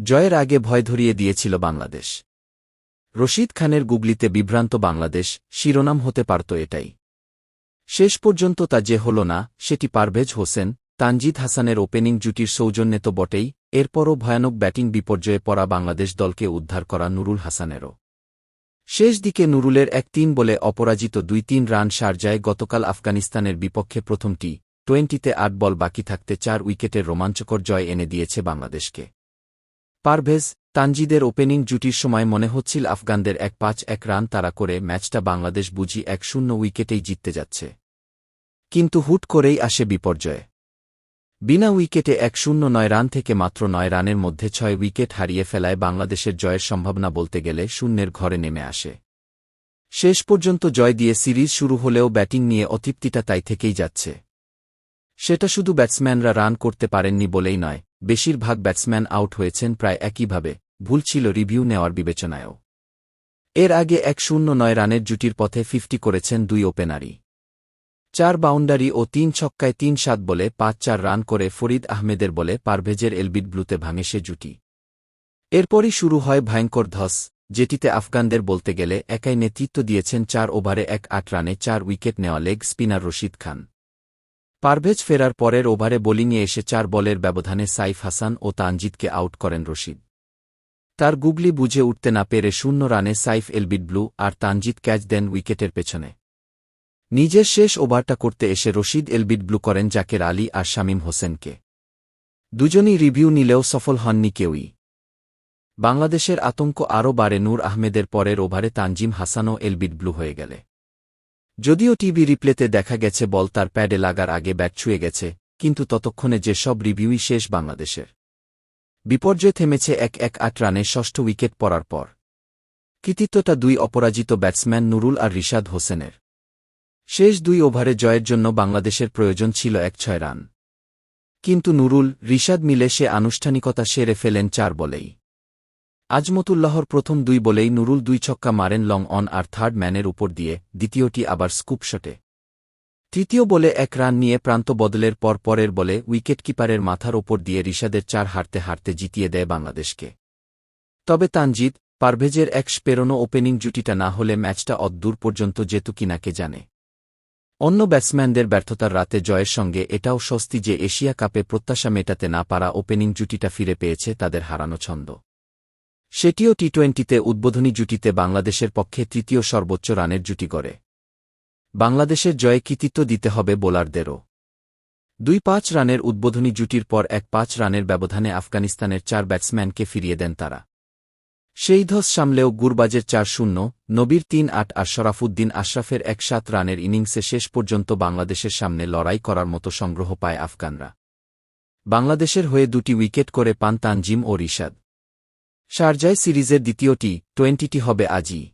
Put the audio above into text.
জয়ের আগে ভয় ধরিয়ে দিয়েছিল বাংলাদেশ। রশিদ খানের গুগলিতে বিভ্রান্ত বাংলাদেশ শিরোনাম হতে পারত এটাই। শেষ পর্যন্ত তা যে হল না, সেটি পারভেজ হোসেন তানজিদ হাসানের ওপেনিং জুটির সৌজন্যে তো বটেই, এরপরও ভয়ানক ব্যাটিং বিপর্যয়ে পড়া বাংলাদেশ দলকে উদ্ধার করা নুরুল হাসানেরও। শেষ দিকে নুরুলের ১-৩ বলে অপরাজিত ২-৩ রান শারজায় গতকাল আফগানিস্তানের বিপক্ষে প্রথম টি-20তে ৮ বল বাকি থাকতে ৪ উইকেটের রোমাঞ্চকর জয় এনে দিয়েছে বাংলাদেশকে। পারভেজ তানজিদের ওপেনিং জুটির সময় মনে হচ্ছিল আফগানদের ১-৫-১ রান তাড়া করে ম্যাচটা বাংলাদেশ বুঝি ১-০ উইকেটেই জিততে যাচ্ছে। কিন্তু হুট করেই আসে বিপর্যয়। বিনা উইকেটে ১-০ রান থেকে মাত্র ৯ রানের মধ্যে ৬ উইকেট হারিয়ে ফেলায় বাংলাদেশের জয়ের সম্ভাবনা বলতে গেলে শূন্যের ঘরে নেমে আসে। শেষ পর্যন্ত জয় দিয়ে সিরিজ শুরু হলেও ব্যাটিং নিয়ে অতৃপ্তিটা তাই থেকেই যাচ্ছে। সেটা শুধু ব্যাটসম্যানরা রান করতে পারেননি বলেই নয়, বেশিরভাগ ব্যাটসম্যান আউট হয়েছেন প্রায় একইভাবে, ভুল ছিল রিভিউ নেওয়ার বিবেচনায়ও। এর আগে ১-০ রানের জুটির পথে ৫০ করেছেন দুই ওপেনারই। ৪ বাউন্ডারি ও ৩ ছক্কায় ৩-৭ বলে ৫-৪ রান করে ফরিদ আহমেদের বলে পারভেজের এলবিড ব্লুতে ভাঙে সে জুটি। এরপরই শুরু হয় ভয়ঙ্কর ধস, যেটিতে আফগানদের বলতে গেলে একাই নেতৃত্ব দিয়েছেন ৪ ওভারে ১-৮ রানে ৪ উইকেট নেওয়া লেগ স্পিনার রশিদ খান। পারভেজ ফেরার পরের ওভারে বোলিংয়ে এসে ৪ বলের ব্যবধানে সাইফ হাসান ও তানজিদকে আউট করেন রশিদ। তার গুগলি বুঝে উঠতে না পেরে ০ রানে সাইফ এলবিড ব্লু আর তানজিদ ক্যাচ দেন উইকেটের পেছনে। নিজের শেষ ওভারটা করতে এসে রশিদ এলবিড ব্লু করেন জাকের আলী আর শামীম হোসেনকে। দুজনই রিভিউ নিলেও সফল হননি কেউই। বাংলাদেশের আতঙ্ক আরও বাড়ে নূর আহমেদের পরের ওভারে তানজিম হাসানও এলবিড ব্লু হয়ে গেলে। যদিও টিভি রিপ্লেতে দেখা গেছে বল তার প্যাডে লাগার আগে ব্যাট ছুঁয়ে গেছে, কিন্তু ততক্ষণে যে সব রিভিউই শেষ বাংলাদেশের। বিপর্যয় থেমেছে ১-৮ রানে ষষ্ঠ উইকেট পড়ার পর। কৃতিত্বটা দুই অপরাজিত ব্যাটসম্যান নুরুল আর রিশাদ হোসেনের। শেষ ২ ওভারে জয়ের জন্য বাংলাদেশের প্রয়োজন ছিল ১-৬ রান। কিন্তু নুরুল, রিশাদ মিলে সে আনুষ্ঠানিকতা সেরে ফেলেন ৪ বলেই। আজমতুল্লাহর প্রথম ২ বলেই নুরুল ২ ছক্কা মারেন লং অন আর থার্ড ম্যানের উপর দিয়ে, দ্বিতীয়টি আবার স্কুপ শটে। তৃতীয় বলে ১ রান নিয়ে প্রান্ত বদলের পর পরের বলে উইকেটকিপারের মাথার ওপর দিয়ে রিশাদের ৪ হারতে হারতে জিতিয়ে দেয় বাংলাদেশকে। তবে তানজিদ, পারভেজের ১ পেরোনো ওপেনিং জুটিটা না হলে ম্যাচটা অদ্দূর পর্যন্ত যেত কিনা কে জানে। অন্য ব্যাটসম্যানদের ব্যর্থতার রাতে জয়ের সঙ্গে এটাও স্বস্তি যে এশিয়া কাপে প্রত্যাশা মেটাতে না পারা ওপেনিং জুটিটা ফিরে পেয়েছে তাদের হারানো ছন্দ। সেটিও টি-20তে উদ্বোধনী জুটিতে বাংলাদেশের পক্ষে তৃতীয় সর্বোচ্চ রানের জুটি গড়ে। বাংলাদেশের জয়ে কৃতিত্ব দিতে হবে বোলারদেরও। ২-৫ রানের উদ্বোধনী জুটির পর ১-৫ রানের ব্যবধানে আফগানিস্তানের ৪ ব্যাটসম্যানকে ফিরিয়ে দেন তারা। সেই ধস সামলেও গুরবাজের ৪-০, নবীর ৩-৮ আর শরাফুদ্দিন আশরাফের ১-৭ রানের ইনিংসে শেষ পর্যন্ত বাংলাদেশের সামনে লড়াই করার মতো সংগ্রহ পায় আফগানরা। বাংলাদেশের হয়ে ২টি উইকেট করে পান তানজিম ও রিশাদ। শারজায় সিরিজের দ্বিতীয় টি-20টি হবে আজই।